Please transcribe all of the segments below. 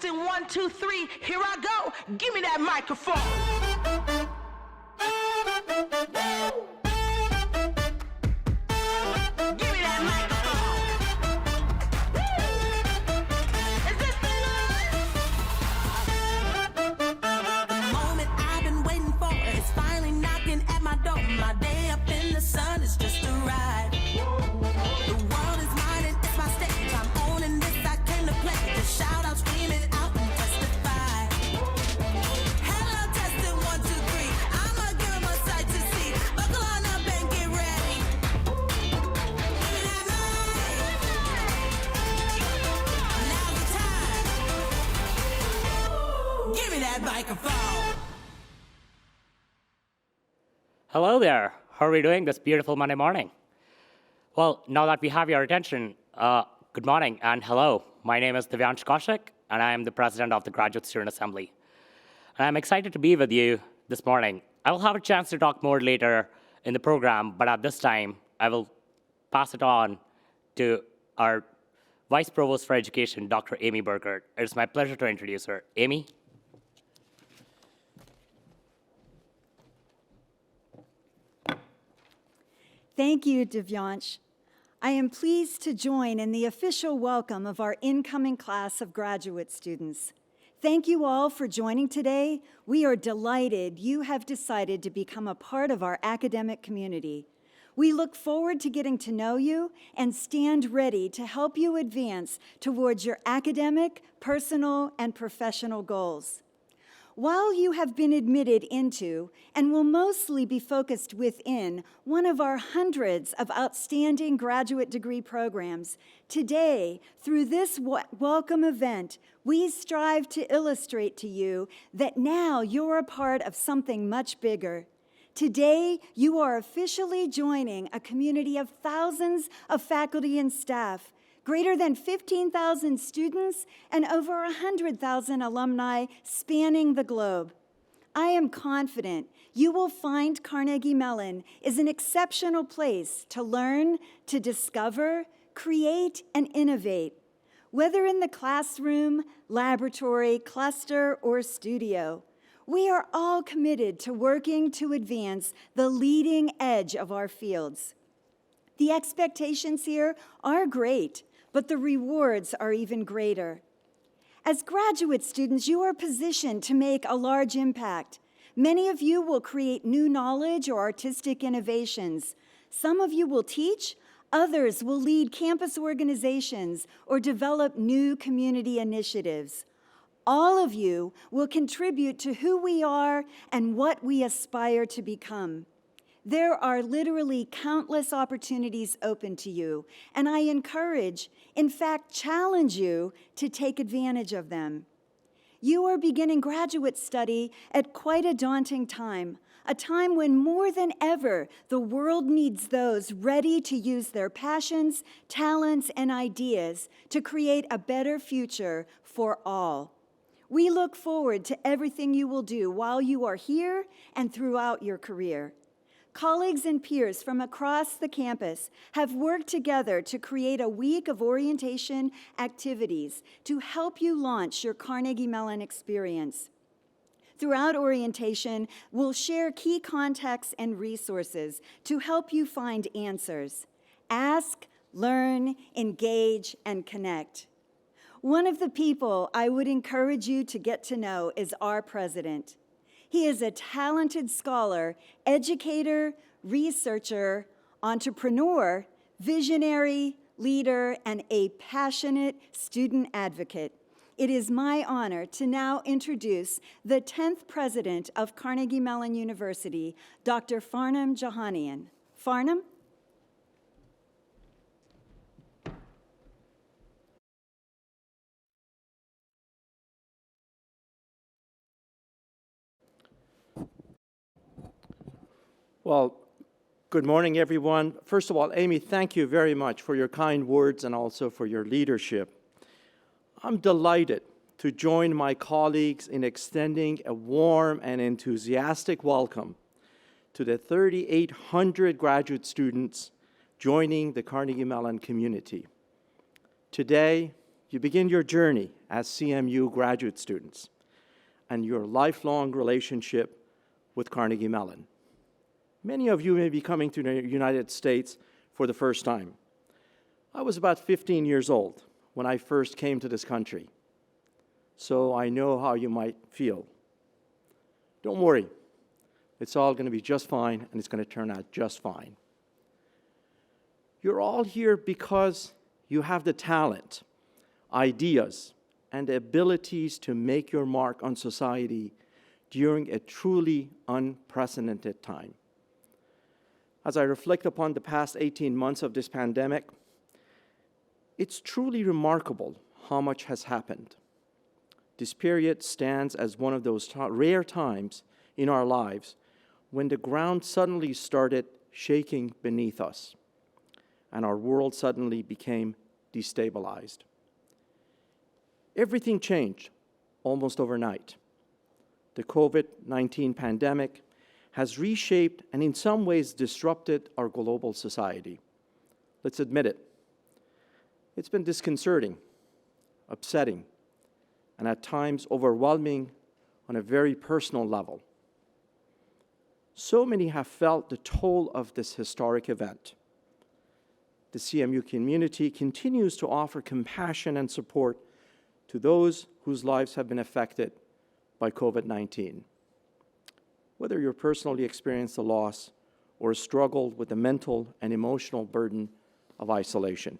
testing, 1, 2, 3. Here I go. Give me that microphone. Give me that microphone. Is this thing on? The moment I've been waiting for is finally knocking at my door. My day up in the sun is just a ride. The world is mine and it's my stage. I'm owning this, I came to play. Just shout out, scream it out and testify. Hello, testing, 1, 2, 3. I'ma give 'em a sight to see. Buckle on up and get ready. Now's the time. Give me that microphone. Hello there. How are we doing this beautiful Monday morning? Well, now that we have your attention, good morning and hello. My name is Divyansh Kaushik, and I am the president of the Graduate Student Assembly. And I'm excited to be with you this morning. I will have a chance to talk more later in the program, but at this time, I will pass it on to our Vice Provost for Education, Dr. Amy Burkert. It is my pleasure to introduce her. Amy? Thank you, Divyansh. I am pleased to join in the official welcome of our incoming class of graduate students. Thank you all for joining today. We are delighted you have decided to become a part of our academic community. We look forward to getting to know you and stand ready to help you advance towards your academic, personal, and professional goals. While you have been admitted into and will mostly be focused within one of our hundreds of outstanding graduate degree programs, today, through this welcome event, we strive to illustrate to you that now you're a part of something much bigger. Today, you are officially joining a community of thousands of faculty and staff, greater than 15,000 students, and over 100,000 alumni spanning the globe. I am confident you will find Carnegie Mellon is an exceptional place to learn, to discover, create, and innovate. Whether in the classroom, laboratory, cluster, or studio, we are all committed to working to advance the leading edge of our fields. The expectations here are great, but the rewards are even greater. As graduate students, you are positioned to make a large impact. Many of you will create new knowledge or artistic innovations. Some of you will teach, others will lead campus organizations or develop new community initiatives. All of you will contribute to who we are and what we aspire to become. There are literally countless opportunities open to you, and I encourage, in fact, challenge you to take advantage of them. You are beginning graduate study at quite a daunting time, a time when more than ever the world needs those ready to use their passions, talents, and ideas to create a better future for all. We look forward to everything you will do while you are here and throughout your career. Colleagues and peers from across the campus have worked together to create a week of orientation activities to help you launch your Carnegie Mellon experience. Throughout orientation, we'll share key contacts and resources to help you find answers. Ask, learn, engage, and connect. One of the people I would encourage you to get to know is our president. He is a talented scholar, educator, researcher, entrepreneur, visionary, leader, and a passionate student advocate. It is my honor to now introduce the 10th president of Carnegie Mellon University, Dr. Farnam Jahanian. Farnam? Well, good morning, everyone. First of all, Amy, thank you very much for your kind words and also for your leadership. I'm delighted to join my colleagues in extending a warm and enthusiastic welcome to the 3,800 graduate students joining the Carnegie Mellon community. Today, you begin your journey as CMU graduate students and your lifelong relationship with Carnegie Mellon. Many of you may be coming to the United States for the first time. I was about 15 years old when I first came to this country, so I know how you might feel. Don't worry, it's all going to be just fine, and it's going to turn out just fine. You're all here because you have the talent, ideas, and the abilities to make your mark on society during a truly unprecedented time. As I reflect upon the past 18 months of this pandemic, it's truly remarkable how much has happened. This period stands as one of those rare times in our lives when the ground suddenly started shaking beneath us and our world suddenly became destabilized. Everything changed almost overnight. The COVID-19 pandemic has reshaped and in some ways disrupted our global society. Let's admit it. It's been disconcerting, upsetting, and at times overwhelming on a very personal level. So many have felt the toll of this historic event. The CMU community continues to offer compassion and support to those whose lives have been affected by COVID-19. Whether you personally experienced the loss or struggled with the mental and emotional burden of isolation.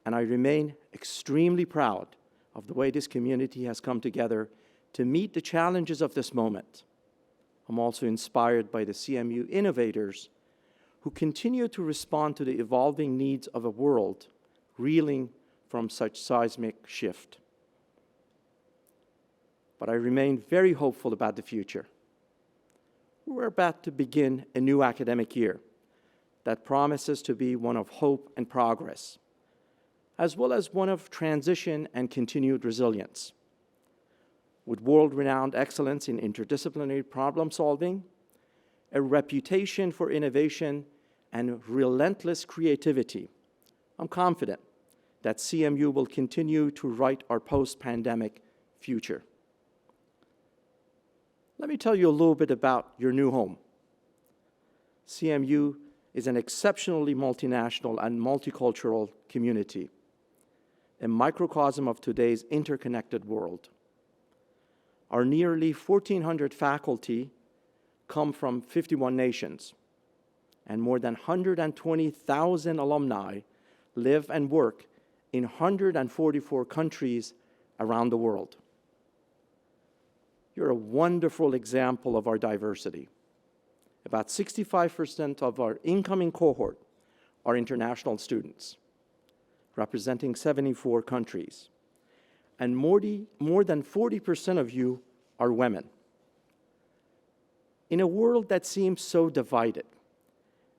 And I remain extremely proud of the way this community has come together to meet the challenges of this moment. I'm also inspired by the CMU innovators who continue to respond to the evolving needs of a world reeling from such seismic shift. But I remain very hopeful about the future. We're about to begin a new academic year that promises to be one of hope and progress, as well as one of transition and continued resilience. With world-renowned excellence in interdisciplinary problem solving, a reputation for innovation, and relentless creativity, I'm confident that CMU will continue to write our post-pandemic future. Let me tell you a little bit about your new home. CMU is an exceptionally multinational and multicultural community, a microcosm of today's interconnected world. Our nearly 1,400 faculty come from 51 nations, and more than 120,000 alumni live and work in 144 countries around the world. You're a wonderful example of our diversity. About 65% of our incoming cohort are international students, representing 74 countries. And more than 40% of you are women. In a world that seems so divided,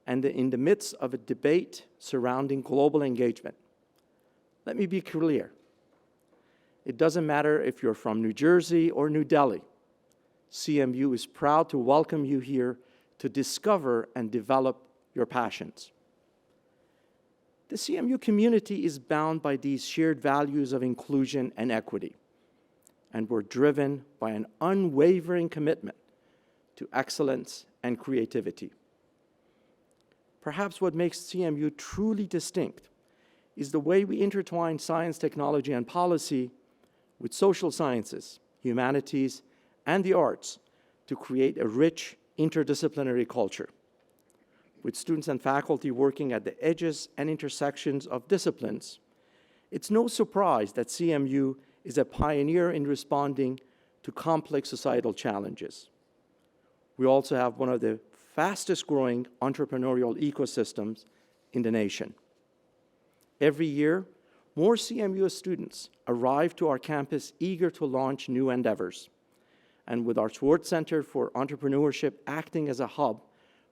and in the midst of a debate surrounding global engagement, let me be clear. It doesn't matter if you're from New Jersey or New Delhi. CMU is proud to welcome you here to discover and develop your passions. The CMU community is bound by these shared values of inclusion and equity, and we're driven by an unwavering commitment to excellence and creativity. Perhaps what makes CMU truly distinct is the way we intertwine science, technology, and policy with social sciences, humanities, and the arts to create a rich interdisciplinary culture. With students and faculty working at the edges and intersections of disciplines, it's no surprise that CMU is a pioneer in responding to complex societal challenges. We also have one of the fastest growing entrepreneurial ecosystems in the nation. Every year, more CMU students arrive to our campus eager to launch new endeavors. And with our Schwartz Center for Entrepreneurship acting as a hub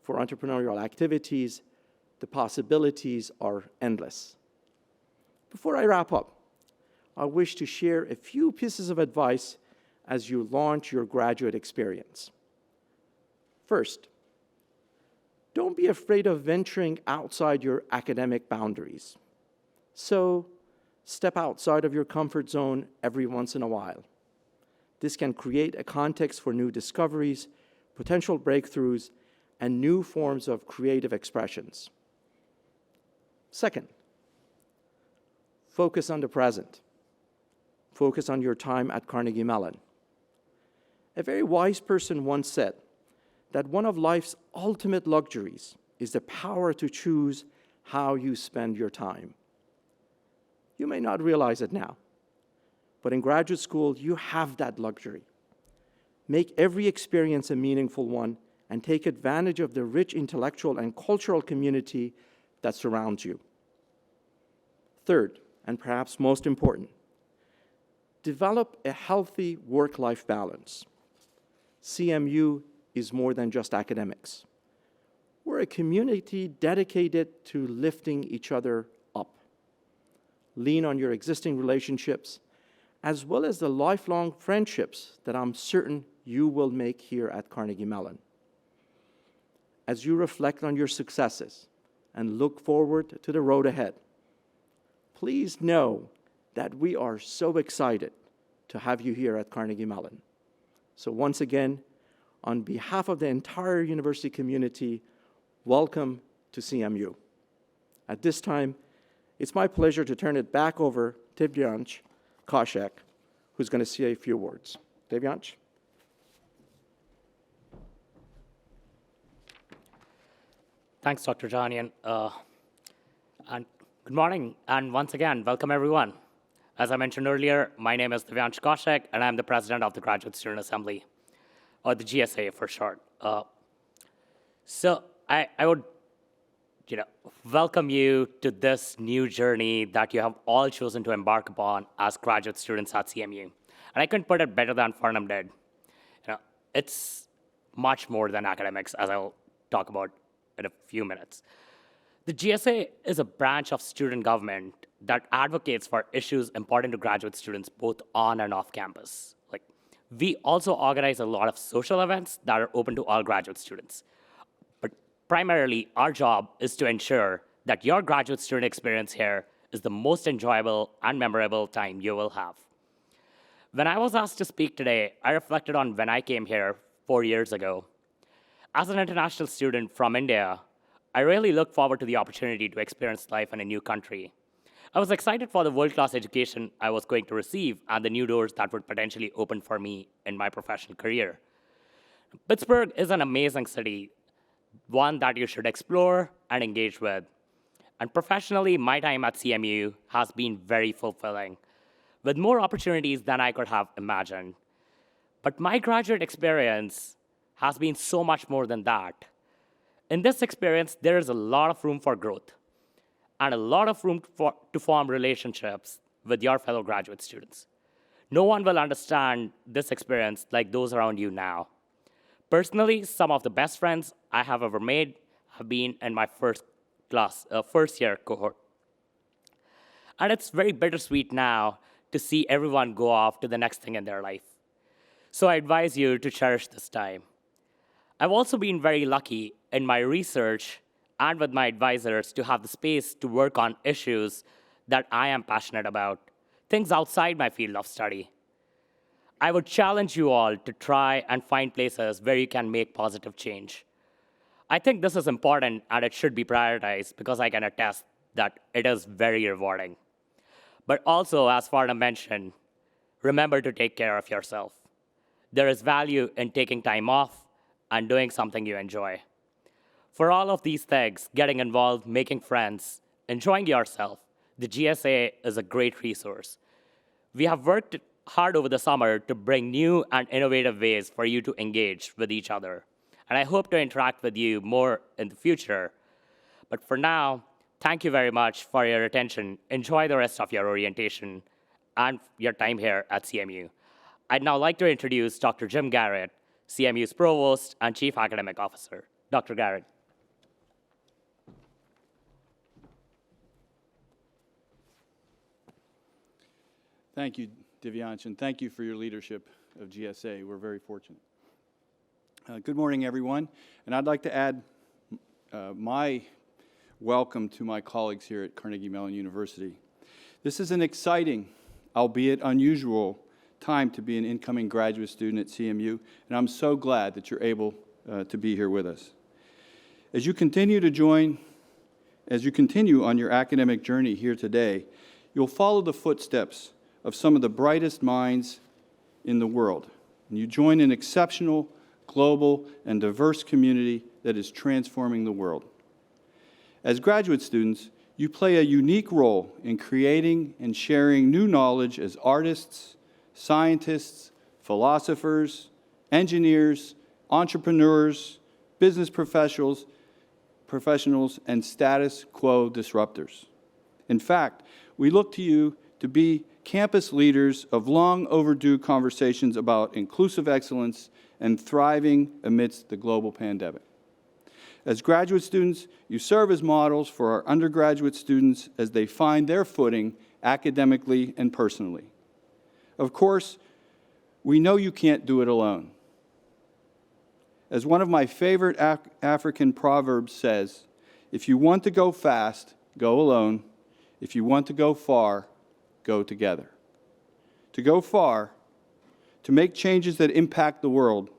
for entrepreneurial activities, the possibilities are endless. Before I wrap up, I wish to share a few pieces of advice as you launch your graduate experience. First, don't be afraid of venturing outside your academic boundaries. So, Step outside of your comfort zone every once in a while. This can create a context for new discoveries, potential breakthroughs, and new forms of creative expressions. Second, focus on the present. Focus on your time at Carnegie Mellon. A very wise person once said that one of life's ultimate luxuries is the power to choose how you spend your time. You may not realize it now, but in graduate school, you have that luxury. Make every experience a meaningful one and take advantage of the rich intellectual and cultural community that surrounds you. Third, and perhaps most important, develop a healthy work-life balance. CMU is more than just academics. We're a community dedicated to lifting each other up. Lean on your existing relationships, as well as the lifelong friendships that I'm certain you will make here at Carnegie Mellon. As you reflect on your successes and look forward to the road ahead, please know that we are so excited to have you here at Carnegie Mellon. So once again, on behalf of the entire university community, welcome to CMU. At this time, it's my pleasure to turn it back over to Divyansh Kaushik, who's going to say a few words. Divyansh? Thanks, Dr. Jahanian. And good morning, and once again, welcome everyone. As I mentioned earlier, my name is Divyansh Kaushik, and I'm the president of the Graduate Student Assembly, or the GSA for short. So I would welcome you to this new journey that you have all chosen to embark upon as graduate students at CMU. And I couldn't put it better than Farnam did. It's much more than academics, as I'll talk about in a few minutes. The GSA is a branch of student government that advocates for issues important to graduate students both on and off campus. We also organize a lot of social events that are open to all graduate students. But primarily, our job is to ensure that your graduate student experience here is the most enjoyable and memorable time you will have. When I was asked to speak today, I reflected on when I came here 4 years ago. As an international student from India, I really look forward to the opportunity to experience life in a new country. I was excited for the world-class education I was going to receive and the new doors that would potentially open for me in my professional career. Pittsburgh is an amazing city, one that you should explore and engage with. And professionally, my time at CMU has been very fulfilling, with more opportunities than I could have imagined. But my graduate experience has been so much more than that. In this experience, there is a lot of room for growth and a lot of room to form relationships with your fellow graduate students. No one will understand this experience like those around you now. Personally, some of the best friends I have ever made have been in my first year cohort. And it's very bittersweet now to see everyone go off to the next thing in their life. So I advise you to cherish this time. I've also been very lucky in my research and with my advisors to have the space to work on issues that I am passionate about, things outside my field of study. I would challenge you all to try and find places where you can make positive change. I think this is important and it should be prioritized because I can attest that it is very rewarding. But also, as Farnam mentioned, remember to take care of yourself. There is value in taking time off and doing something you enjoy. For all of these things, getting involved, making friends, enjoying yourself, the GSA is a great resource. We have worked hard over the summer to bring new and innovative ways for you to engage with each other. And I hope to interact with you more in the future. But for now, thank you very much for your attention. Enjoy the rest of your orientation and your time here at CMU. I'd now like to introduce Dr. Jim Garrett, CMU's Provost and Chief Academic Officer. Dr. Garrett. Thank you, Divyansh, and thank you for your leadership of GSA. We're very fortunate. Good morning, everyone. And I'd like to add my welcome to my colleagues here at Carnegie Mellon University. This is an exciting, albeit unusual, time to be an incoming graduate student at CMU, and I'm so glad that you're able to be here with us. As you continue on your academic journey here today, you'll follow the footsteps of some of the brightest minds in the world, and you join an exceptional, global, and diverse community that is transforming the world. As graduate students, you play a unique role in creating and sharing new knowledge as artists, scientists, philosophers, engineers, entrepreneurs, business professionals, and status quo disruptors. In fact, we look to you to be campus leaders of long overdue conversations about inclusive excellence and thriving amidst the global pandemic. As graduate students, you serve as models for our undergraduate students as they find their footing academically and personally. Of course, we know you can't do it alone. As one of my favorite African proverbs says, if you want to go fast, go alone. If you want to go far, go together. To go far, to make changes that impact the world,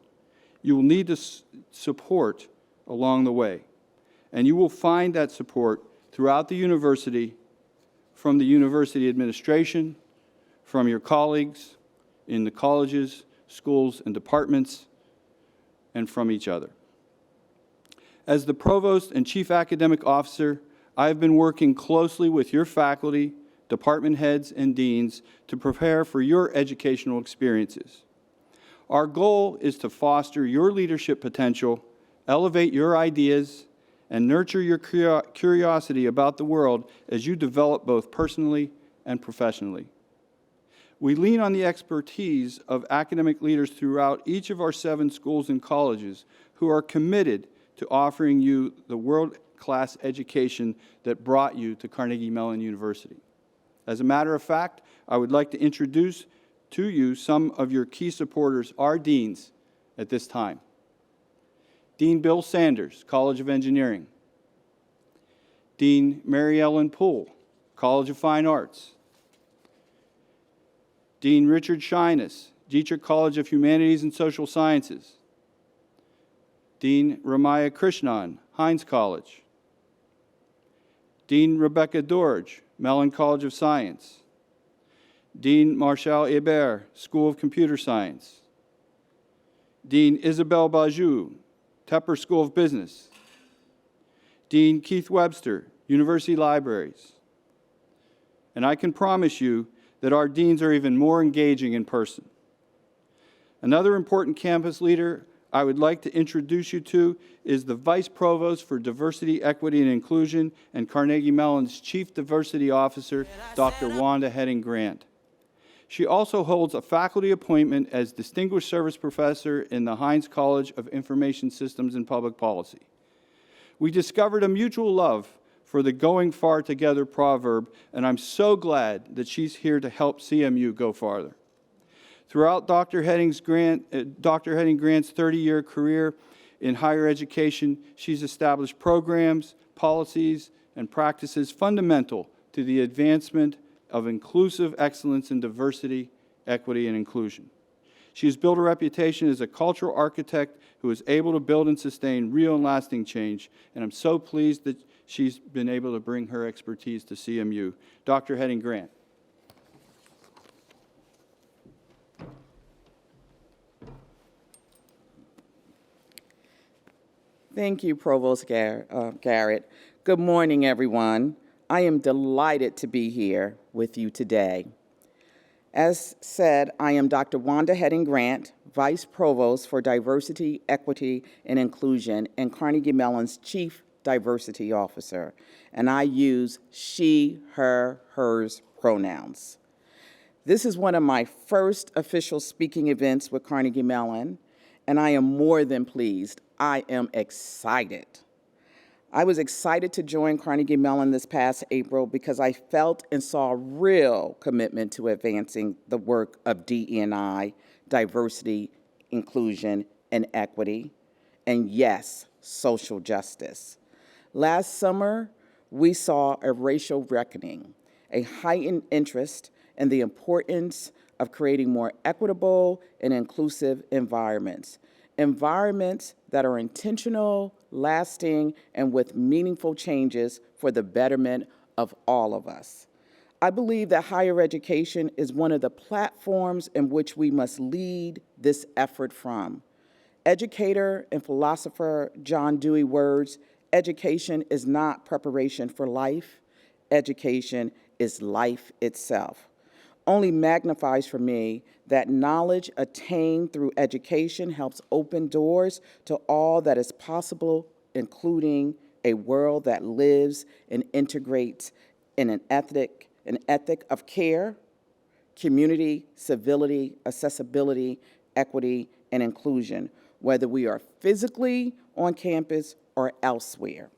you will need the support along the way. And you will find that support throughout the university, from the university administration, from your colleagues in the colleges, schools, and departments, and from each other. As the Provost and Chief Academic Officer, I have been working closely with your faculty, department heads, and deans to prepare for your educational experiences. Our goal is to foster your leadership potential, elevate your ideas, and nurture your curiosity about the world as you develop both personally and professionally. We lean on the expertise of academic leaders throughout each of our 7 schools and colleges who are committed to offering you the world-class education that brought you to Carnegie Mellon University. As a matter of fact, I would like to introduce to you some of your key supporters, our deans, at this time. Dean Bill Sanders, College of Engineering. Dean Mary Ellen Poole, College of Fine Arts. Dean Richard Shyness, Dietrich College of Humanities and Social Sciences. Dean Ramaya Krishnan, Heinz College. Dean Rebecca Dorge, Mellon College of Science. Dean Marshall Hebert, School of Computer Science. Dean Isabelle Bajou, Tepper School of Business. Dean Keith Webster, University Libraries. And I can promise you that our deans are even more engaging in person. Another important campus leader I would like to introduce you to is the Vice Provost for Diversity, Equity, and Inclusion and Carnegie Mellon's Chief Diversity Officer, Dr. Wanda Heading-Grant. She also holds a faculty appointment as Distinguished Service Professor in the Heinz College of Information Systems and Public Policy. We discovered a mutual love for the going far together proverb, and I'm so glad that she's here to help CMU go farther. Throughout Dr. Heading-Grant's 30-year career in higher education, she's established programs, policies, and practices fundamental to the advancement of inclusive excellence in diversity, equity, and inclusion. She has built a reputation as a cultural architect who is able to build and sustain real and lasting change, and I'm so pleased that she's been able to bring her expertise to CMU. Dr. Heading-Grant. Thank you, Provost Garrett. Good morning, everyone. I am delighted to be here with you today. As said, I am Dr. Wanda Heading-Grant, Vice Provost for Diversity, Equity, and Inclusion, and Carnegie Mellon's Chief Diversity Officer, and I use she, her, hers pronouns. This is one of my first official speaking events with Carnegie Mellon, and I am more than pleased. I am excited. I was excited to join Carnegie Mellon this past April because I felt and saw a real commitment to advancing the work of DE&I, diversity, inclusion, and equity, and yes, social justice. Last summer, we saw a racial reckoning a heightened interest in the importance of creating more equitable and inclusive environments that are intentional, lasting, and with meaningful changes for the betterment of all of us. I believe that higher education is one of the platforms in which we must lead this effort from. Educator and philosopher John Dewey's words, education is not preparation for life, education is life itself, only magnifies for me that knowledge attained through education helps open doors to all that is possible, including a world that lives and integrates in an ethic of care, community, civility, accessibility, equity, and inclusion, whether we are physically on campus or elsewhere.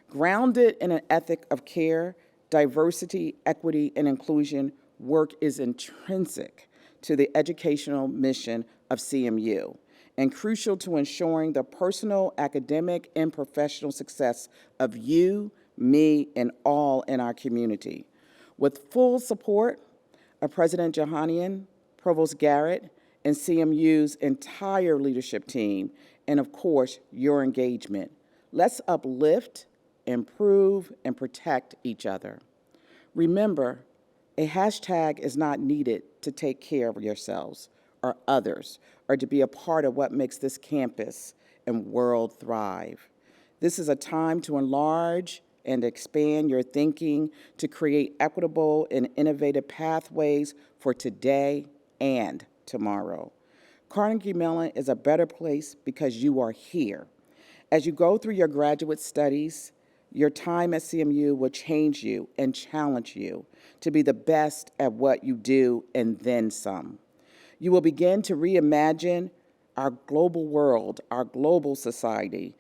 Grounded in an ethic of care, diversity, equity, and inclusion, work is intrinsic to the educational mission of CMU and crucial to ensuring the personal, academic, and professional success of you, me, and all in our community. With full support of President Jahanian, Provost Garrett, and CMU's entire leadership team, and of course, your engagement, let's uplift, improve, and protect each other. Remember, a hashtag is not needed to take care of yourselves or others or to be a part of what makes this campus and world thrive. This is a time to enlarge and expand your thinking to create equitable and innovative pathways for today and tomorrow. Carnegie Mellon is a better place because you are here. As you go through your graduate studies, your time at CMU will change you and challenge you to be the best at what you do and then some. You will begin to reimagine our global world, our global society,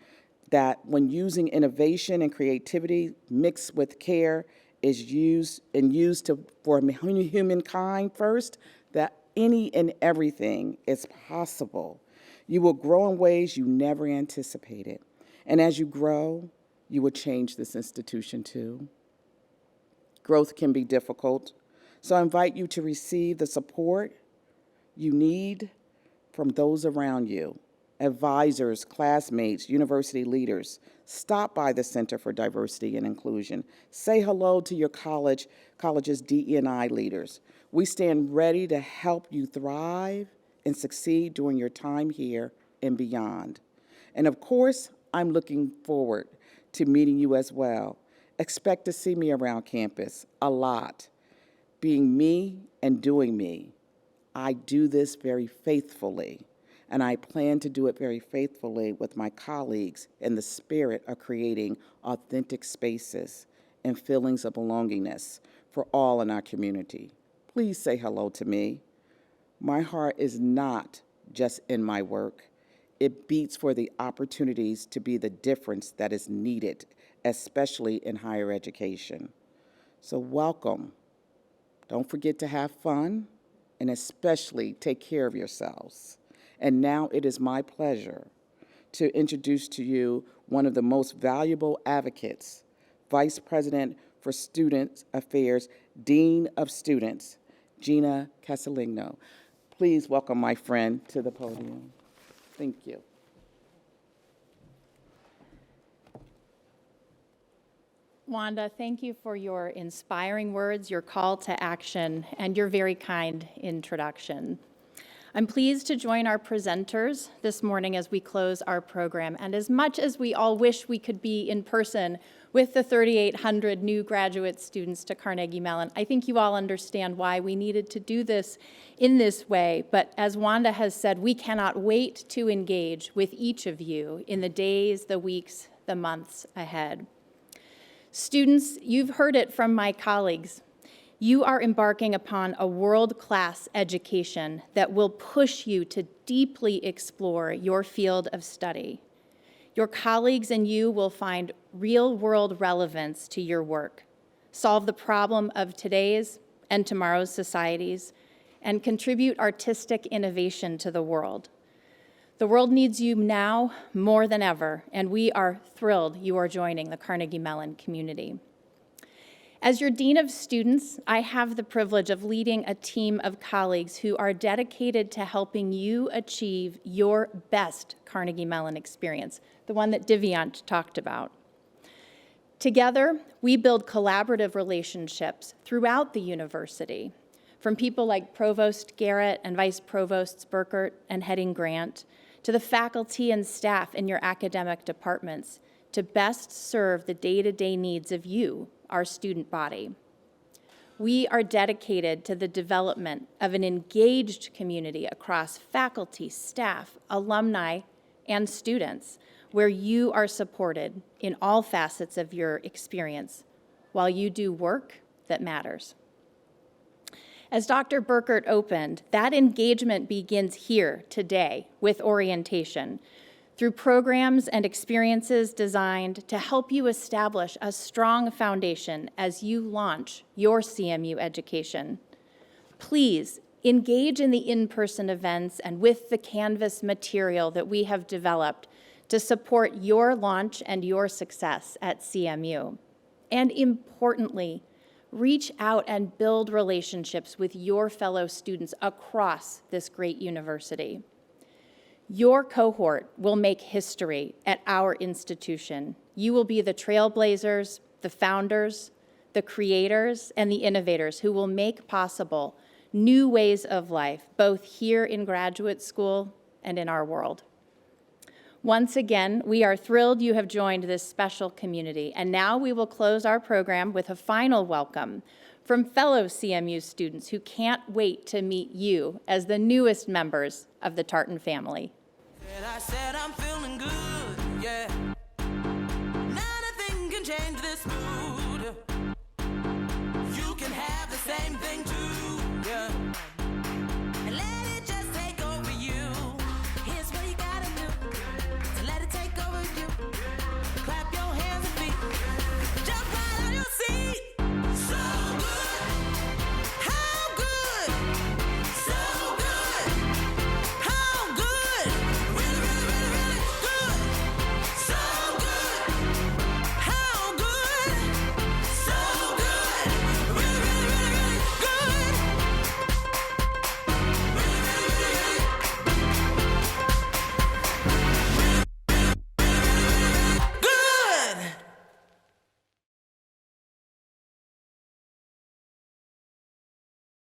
that when using innovation and creativity mixed with care is used for humankind first, that any and everything is possible. You will grow in ways you never anticipated. And as you grow, you will change this institution too. Growth can be difficult, so I invite you to receive the support you need from those around you, advisors, classmates, university leaders. Stop by the Center for Diversity and Inclusion. Say hello to your college's DE&I leaders. We stand ready to help you thrive and succeed during your time here and beyond. And of course, I'm looking forward to meeting you as well. Expect to see me around campus a lot, being me and doing me. I do this very faithfully, and I plan to do it very faithfully with my colleagues in the spirit of creating authentic spaces and feelings of belongingness for all in our community. Please say hello to me. My heart is not just in my work. It beats for the opportunities to be the difference that is needed, especially in higher education. So welcome. Don't forget to have fun, and especially take care of yourselves. And now it is my pleasure to introduce to you one of the most valuable advocates, Vice President for Student Affairs, Dean of Students, Gina Casalegno. Please welcome my friend to the podium. Thank you. Wanda, thank you for your inspiring words, your call to action, and your very kind introduction. I'm pleased to join our presenters this morning as we close our program. And as much as we all wish we could be in person with the 3,800 new graduate students to Carnegie Mellon, I think you all understand why we needed to do this in this way. But as Wanda has said, we cannot wait to engage with each of you in the days, the weeks, the months ahead. Students, you've heard it from my colleagues. You are embarking upon a world-class education that will push you to deeply explore your field of study. Your colleagues and you will find real-world relevance to your work, solve the problem of today's and tomorrow's societies, and contribute artistic innovation to the world. The world needs you now more than ever, and we are thrilled you are joining the Carnegie Mellon community. As your Dean of Students, I have the privilege of leading a team of colleagues who are dedicated to helping you achieve your best Carnegie Mellon experience, the one that Divyansh talked about. Together, we build collaborative relationships throughout the university, from people like Provost Garrett and Vice Provosts Burkert and Heading-Grant, to the faculty and staff in your academic departments, to best serve the day-to-day needs of you, our student body. We are dedicated to the development of an engaged community across faculty, staff, alumni, and students, where you are supported in all facets of your experience while you do work that matters. As Dr. Burkert opened, that engagement begins here today with orientation, through programs and experiences designed to help you establish a strong foundation as you launch your CMU education. Please engage in the in-person events and with the Canvas material that we have developed to support your launch and your success at CMU. And importantly, reach out and build relationships with your fellow students across this great university. Your cohort will make history at our institution. You will be the trailblazers, the founders, the creators, and the innovators who will make possible new ways of life, both here in graduate school and in our world. Once again, we are thrilled you have joined this special community, and now we will close our program with a final welcome from fellow CMU students who can't wait to meet you as the newest members of the Tartan family. And I said I'm feeling good, yeah. Nothing can change this mood. You can have the same thing too.